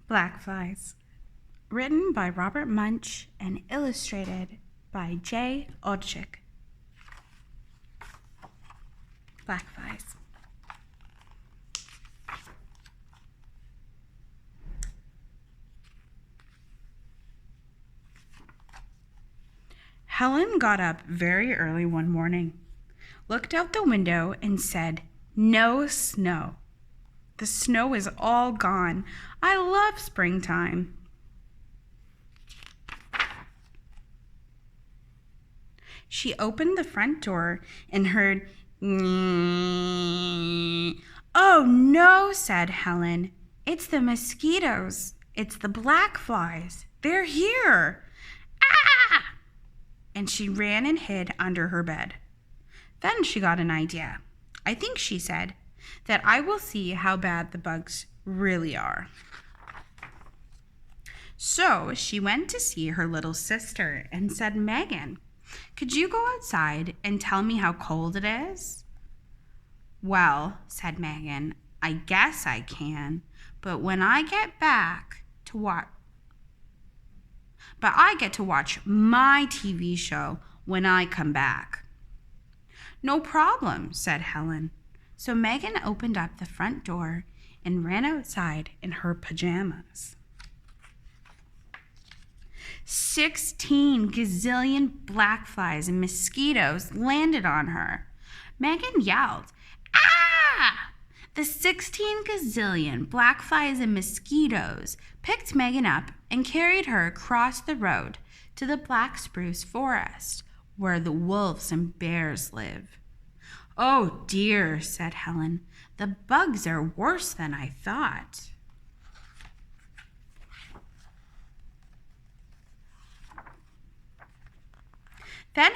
Blackflies. Written by Robert Munsch and illustrated by Odjick. Blackflies. Helen got up very early one morning, looked out the window and said, "No snow. The snow is all gone. I love springtime." She opened the front door and heard, "Oh no," said Helen. "It's the mosquitoes. It's the blackflies. They're here. Ah!" And she ran and hid under her bed. Then she got an idea. "I think," she said, "that I will see how bad the bugs really are." So she went to see her little sister and said, "Megan, could you go outside and tell me how cold it is?" "Well," said Megan, "I guess I can, but I get to watch my TV show when I come back." "No problem," said Helen. So Megan opened up the front door and ran outside in her pajamas. 16 gazillion blackflies and mosquitoes landed on her. Megan yelled, "Ah!" The 16 gazillion blackflies and mosquitoes picked Megan up and carried her across the road to the black spruce forest where the wolves and bears live. "Oh dear," said Helen, "the bugs are worse than I thought." Then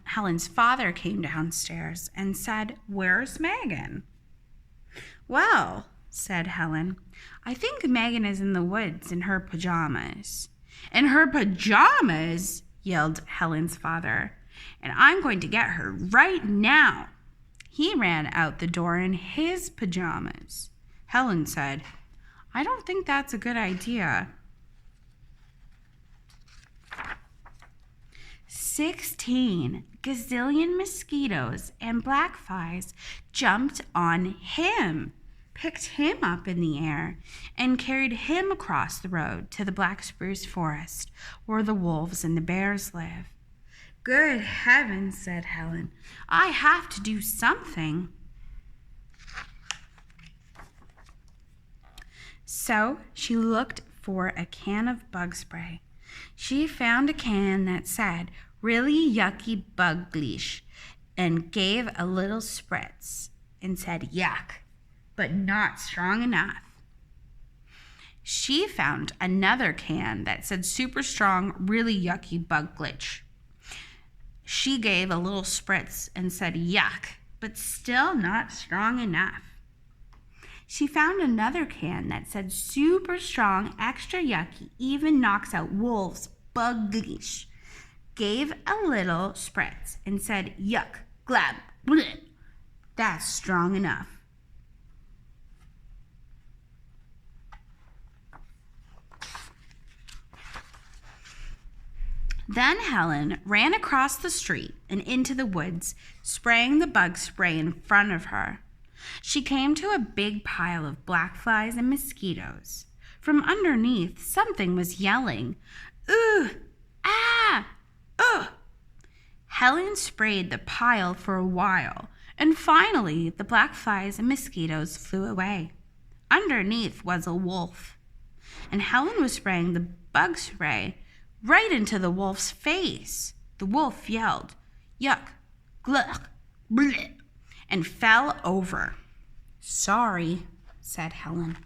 Helen's father came downstairs and said, "Where's Megan?" "Well," said Helen, "I think Megan is in the woods in her pajamas." "In her pajamas?" yelled Helen's father. "And I'm going to get her right now." He ran out the door in his pajamas. Helen said, "I don't think that's a good idea." 16 gazillion mosquitoes and blackflies jumped on him, picked him up in the air, and carried him across the road to the black spruce forest where the wolves and the bears live. "Good heavens," said Helen, "I have to do something." So she looked for a can of bug spray. She found a can that said, "Really yucky bug leash," and gave a little spritz and said, "Yuck, but not strong enough." She found another can that said, "Super strong, really yucky bug glitch." She gave a little spritz and said, "Yuck, but still not strong enough." She found another can that said, "Super strong, extra yucky, even knocks out wolves, bug leash." Gave a little spritz and said, "Yuck, glab, bleh. That's strong enough." Then Helen ran across the street and into the woods, spraying the bug spray in front of her. She came to a big pile of blackflies and mosquitoes. From underneath, something was yelling, "Ooh! Ah! Ugh!" Helen sprayed the pile for a while, and finally the blackflies and mosquitoes flew away. Underneath was a wolf, and Helen was spraying the bug spray right into the wolf's face. The wolf yelled, "Yuck, gluck, bleh," and fell over. "Sorry," said Helen.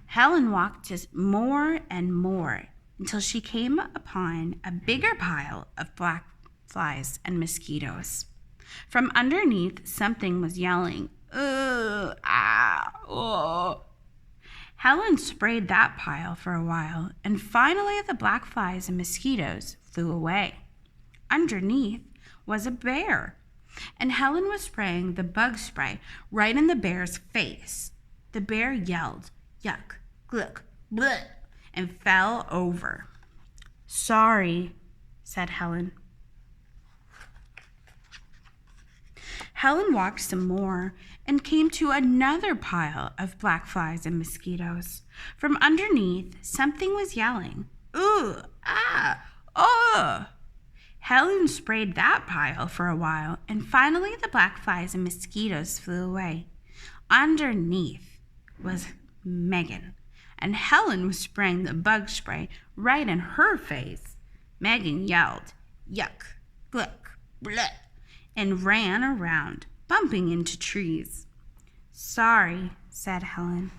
Helen walked just more and more until she came upon a bigger pile of blackflies and mosquitoes. From underneath, something was yelling, "Ugh, ah, oh." Helen sprayed that pile for a while, and finally the blackflies and mosquitoes flew away. Underneath was a bear, and Helen was spraying the bug spray right in the bear's face. The bear yelled, yuck, gluck, bleh, and fell over. Sorry, said Helen. Helen walked some more and came to another pile of black flies and mosquitoes. From underneath, something was yelling, "Ooh, ah, oh!" Helen sprayed that pile for a while, and finally the black flies and mosquitoes flew away. Underneath was Megan, and Helen was spraying the bug spray right in her face. Megan yelled, "Yuck, gluck, bleh," and ran around, bumping into trees. Sorry, said Helen.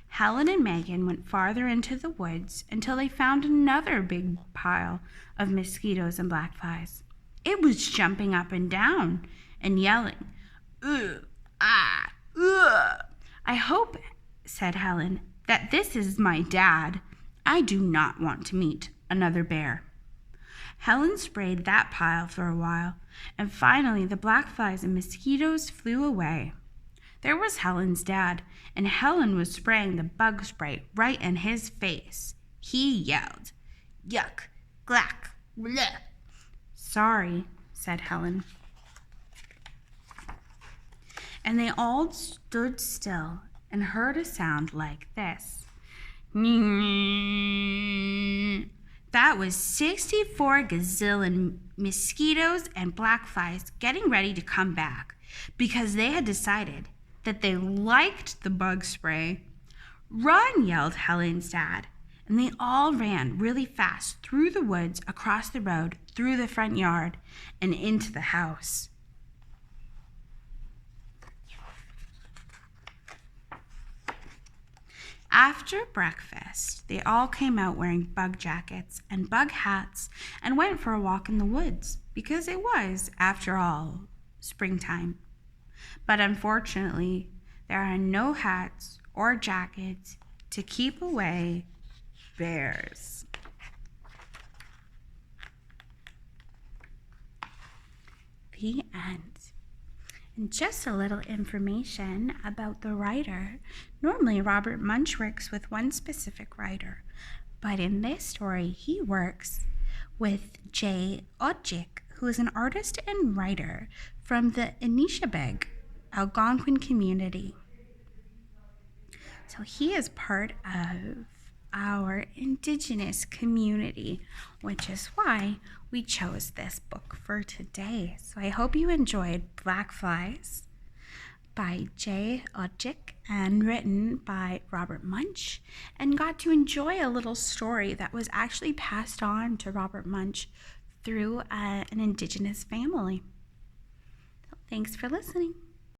Helen and Megan went farther into the woods until they found another big pile of mosquitoes and black flies. It was jumping up and down and yelling, "Ooh, ah, ugh." "I hope," said Helen, "that this is my dad. I do not want to meet another bear." Helen sprayed that pile for a while, and finally the black flies and mosquitoes flew away. There was Helen's dad, and Helen was spraying the bug spray right in his face. He yelled, "Yuck, glack, bleh." "Sorry," said Helen. And they all stood still and heard a sound like this. That was 64 gazillion mosquitoes and black flies getting ready to come back because they had decided that they liked the bug spray. "Run," yelled Helen's dad, and they all ran really fast through the woods, across the road, through the front yard, and into the house. After breakfast, they all came out wearing bug jackets and bug hats and went for a walk in the woods because it was, after all, springtime. But unfortunately, there are no hats or jackets to keep away bears. The end. And just a little information about the writer. Normally, Robert Munsch works with one specific writer, but in this story, he works with Odjick, who is an artist and writer from the Anishinaabe Algonquin community. So he is part of our Indigenous community, which is why we chose this book for today. So I hope you enjoyed Blackflies by Odjick and written by Robert Munsch, and got to enjoy a little story that was actually passed on to Robert Munsch through an Indigenous family. So thanks for listening.